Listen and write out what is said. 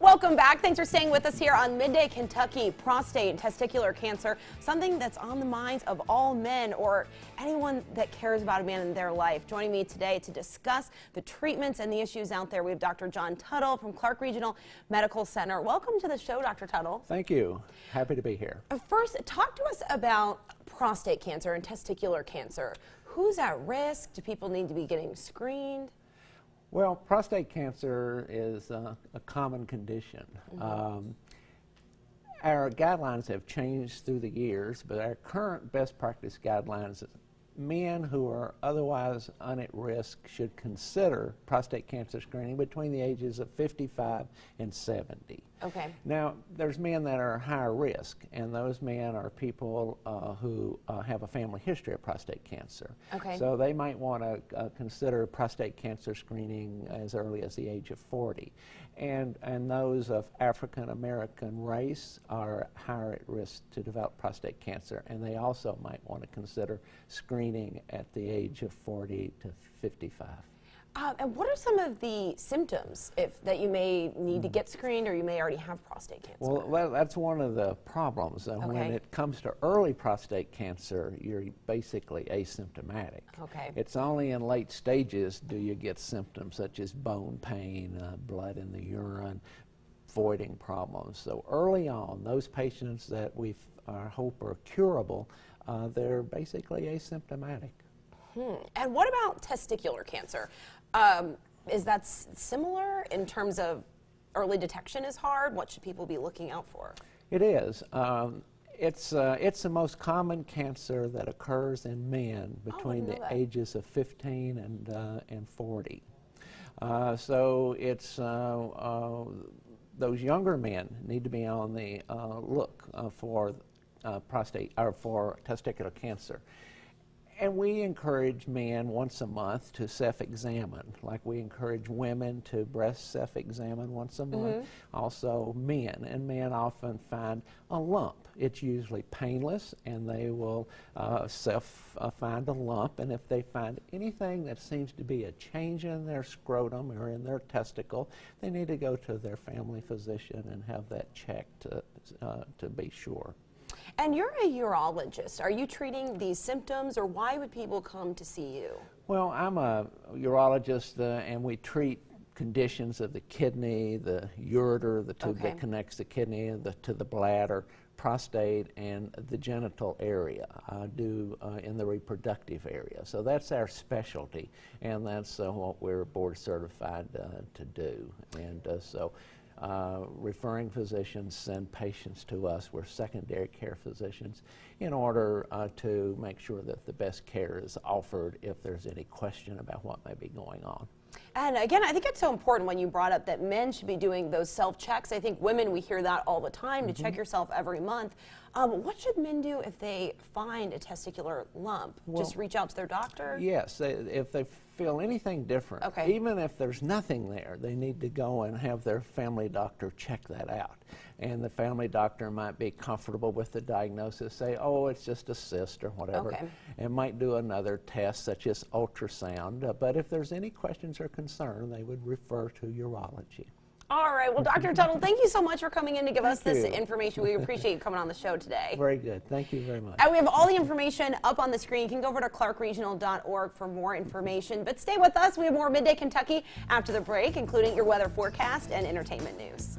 Welcome back. Thanks for staying with us here on Midday Kentucky. Prostate and testicular cancer, something that's on the minds of all men or anyone that cares about a man in their life. Joining me today to discuss the treatments and the issues out there, we have Dr. John Tuttle from Clark Regional Medical Center. Welcome to the show, Dr. Tuttle. Thank you. Happy to be here. First, talk to us about prostate cancer and testicular cancer. Who's at risk? Do people need to be getting screened? Well, prostate cancer is a common condition. Our guidelines have changed through the years, but our current best practice guidelines is men who are otherwise at risk should consider prostate cancer screening between the ages of 55 and 70. Okay. Now, there's men that are higher risk, and those men are people who have a family history of prostate cancer. Okay. So they might want to consider prostate cancer screening as early as the age of 40. And those of African American race are higher at risk to develop prostate cancer, and they also might want to consider screening at the age of 40 to 55. And what are some of the symptoms that you may need to get screened or you may already have prostate cancer? Well, that's one of the problems. Okay. When it comes to early prostate cancer, you're basically asymptomatic. Okay. It's only in late stages do you get symptoms such as bone pain, blood in the urine, voiding problems. So early on, those patients that we hope are curable, they're basically asymptomatic. And what about testicular cancer? Is that similar in terms of early detection is hard? What should people be looking out for? It is. It's the most common cancer that occurs in men between the ages of 15 and 40. So it's those younger men need to be on the look for prostate or for testicular cancer. And we encourage men once a month to self-examine, like we encourage women to breast self-examine once a month. Also men, and men often find a lump. It's usually painless, and they will find a lump, and if they find anything that seems to be a change in their scrotum or in their testicle, they need to go to their family physician and have that checked to be sure. And you're a urologist. Are you treating these symptoms, or why would people come to see you? Well, I'm a urologist, and we treat conditions of the kidney, the ureter, the tube that connects the kidney to the bladder, prostate, and the genital area. I do in the reproductive area. So that's our specialty, and that's what we're board certified to do. And referring physicians send patients to us. We're secondary care physicians in order to make sure that the best care is offered if there's any question about what may be going on. And again, I think it's so important when you brought up that men should be doing those self-checks. I think women, we hear that all the time, to check yourself every month. What should men do if they find a testicular lump? Well, just reach out to their doctor? Yes, if they feel anything different, even if there's nothing there, they need to go and have their family doctor check that out. And the family doctor might be comfortable with the diagnosis, say, oh, it's just a cyst or whatever, and might do another test such as ultrasound. But if there's any questions or concern, they would refer to urology. All right. Well, Dr. Tuttle, thank you so much for coming in to give us this information. We appreciate you coming on the show today. Very good. Thank you very much. And we have all the information up on the screen. You can go over to clarkregional.org for more information. But stay with us. We have more Midday Kentucky after the break, including your weather forecast and entertainment news.